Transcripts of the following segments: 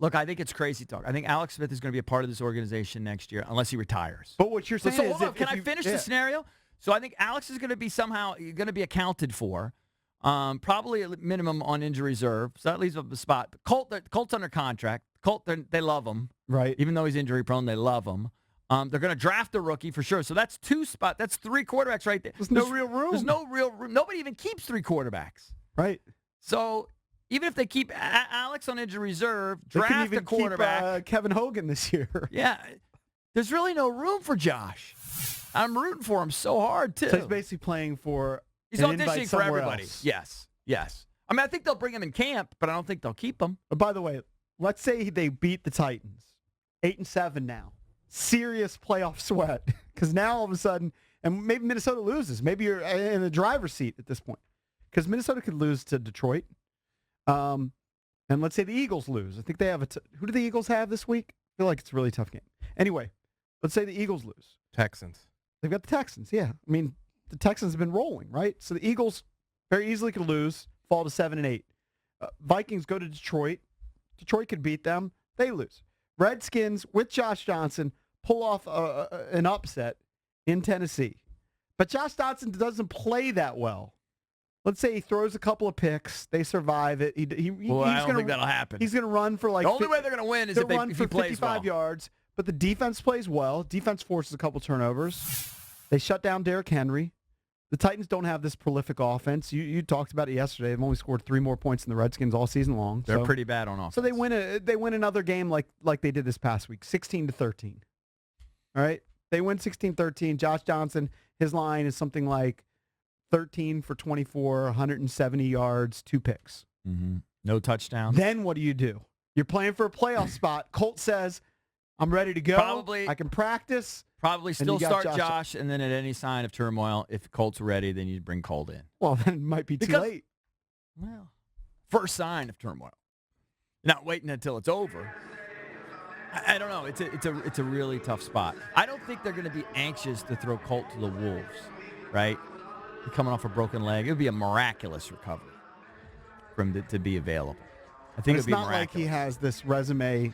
Look, I think it's crazy talk. I think Alex Smith is going to be a part of this organization next year unless he retires. But what you're saying so is, hold on, can I finish the scenario? So I think Alex is going to be somehow going to be accounted for, probably at minimum on injury reserve. So that leaves up a spot. Colt's under contract. Colt, they love him, right? Even though he's injury prone, they love him. They're going to draft a rookie for sure. So that's 2 spots. That's 3 quarterbacks right there. There's no real room. There's no real room. Nobody even keeps 3 quarterbacks. Right. So even if they keep Alex on injury reserve, draft a quarterback. Keep, Kevin Hogan this year. Yeah. There's really no room for Josh. I'm rooting for him so hard, too. So he's basically playing for He's auditioning for everybody. Else. Yes. I mean, I think they'll bring him in camp, but I don't think they'll keep him. But by the way, let's say they beat the Titans. 8-7 now. Serious playoff sweat. Because now all of a sudden, and maybe Minnesota loses. Maybe you're in the driver's seat at this point. Because Minnesota could lose to Detroit. And let's say the Eagles lose. I think they have who do the Eagles have this week? I feel like it's a really tough game. Anyway, let's say the Eagles lose. Texans. They've got the Texans, yeah. I mean, the Texans have been rolling, right? So the Eagles very easily could lose, fall to 7-8. Vikings go to Detroit. Detroit could beat them. They lose. Redskins, with Josh Johnson, pull off an upset in Tennessee. But Josh Johnson doesn't play that well. Let's say he throws a couple of picks. They survive it. I don't think that'll happen. He's going to run for like the only way they're going to win is if he plays 55 well. yards. But the defense plays well. Defense forces a couple turnovers. They shut down Derrick Henry. The Titans don't have this prolific offense. You talked about it yesterday. They've only scored 3 more points than the Redskins all season long. They're pretty bad on offense. So they win another game like they did this past week, 16-13. All right? They win 16-13. Josh Johnson, his line is something like 13 for 24, 170 yards, 2 picks. Mm-hmm. No touchdowns. Then what do? You're playing for a playoff spot. Colt says, I'm ready to go. I can practice. Probably still start Josh, and then at any sign of turmoil, if Colt's ready, then you bring Colt in. Well, then it might be too late. Well, first sign of turmoil. You're not waiting until it's over. I don't know. It's a really tough spot. I don't think they're going to be anxious to throw Colt to the Wolves, right? He's coming off a broken leg. It would be a miraculous recovery for him to be available. I think it's not like he has this resume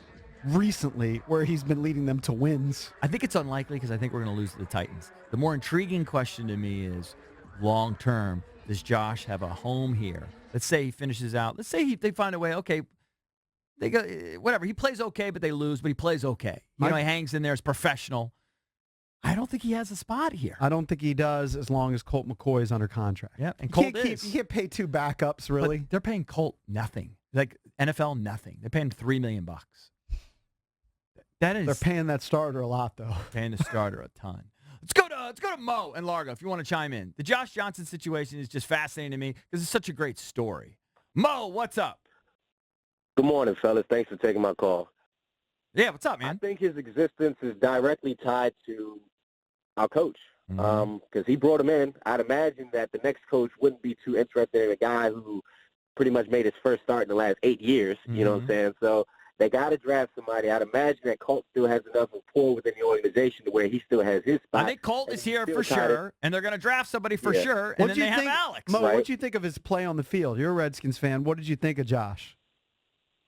recently where he's been leading them to wins. I think it's unlikely because I think we're going to lose to the Titans. The more intriguing question to me is, long term, does Josh have a home here? Let's say he finishes out. Let's say they find a way, okay, they go, whatever. He plays okay, but they lose, but he plays okay. He hangs in there as professional. I don't think he has a spot here. I don't think he does as long as Colt McCoy is under contract. Yeah, and Colt is. You can't pay 2 backups, really. But they're paying Colt nothing. Like NFL nothing. They're paying $3 million. They're paying that starter a lot, though. Paying the starter a ton. Let's go to Mo and Largo if you want to chime in. The Josh Johnson situation is just fascinating to me because it's such a great story. Mo, what's up? Good morning, fellas. Thanks for taking my call. Yeah, what's up, man? I think his existence is directly tied to our coach because he brought him in. I'd imagine that the next coach wouldn't be too interested in a guy who pretty much made his first start in the last 8 years. You know what I'm saying? So they got to draft somebody. I'd imagine that Colt still has enough rapport within the organization to where he still has his spot. I think Colt is here for sure, and they're going to draft somebody for sure, and then they have Alex. Mo, what did you think of his play on the field? You're a Redskins fan. What did you think of Josh?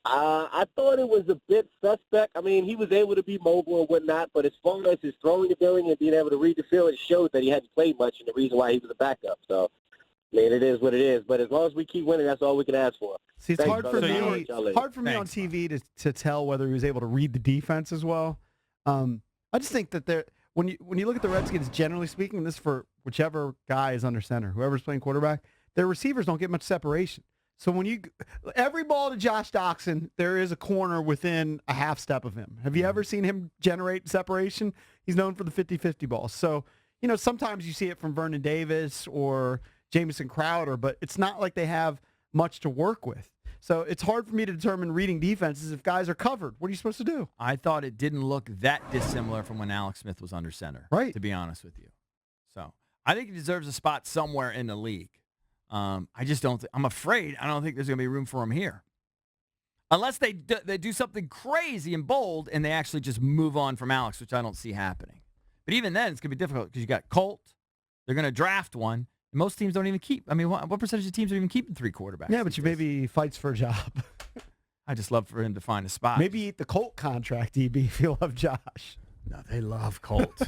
I thought it was a bit suspect. I mean, he was able to be mobile and whatnot, but as far as his throwing ability and being able to read the field, it showed that he hadn't played much, and the reason why he was a backup. So, I mean, it is what it is. But as long as we keep winning, that's all we can ask for. See, it's hard for me on TV to tell whether he was able to read the defense as well. I just think that when you look at the Redskins, generally speaking, this is for whichever guy is under center, whoever's playing quarterback, their receivers don't get much separation. So every ball to Josh Doxson, there is a corner within a half step of him. Have you ever seen him generate separation? He's known for the 50-50 balls. So, sometimes you see it from Vernon Davis or Jamison Crowder, but it's not like they have much to work with. So it's hard for me to determine reading defenses if guys are covered. What are you supposed to do? I thought it didn't look that dissimilar from when Alex Smith was under center, right? To be honest with you. So I think he deserves a spot somewhere in the league. I just don't. I'm afraid I don't think there's going to be room for him here, unless they do something crazy and bold and they actually just move on from Alex, which I don't see happening. But even then, it's going to be difficult because you got Colt. They're going to draft one. Most teams don't even keep. I mean, what percentage of teams are even keeping 3 quarterbacks? Yeah, but maybe fights for a job. I just love for him to find a spot. Maybe eat the Colt contract, DB, if you love Josh. No, they love Colt.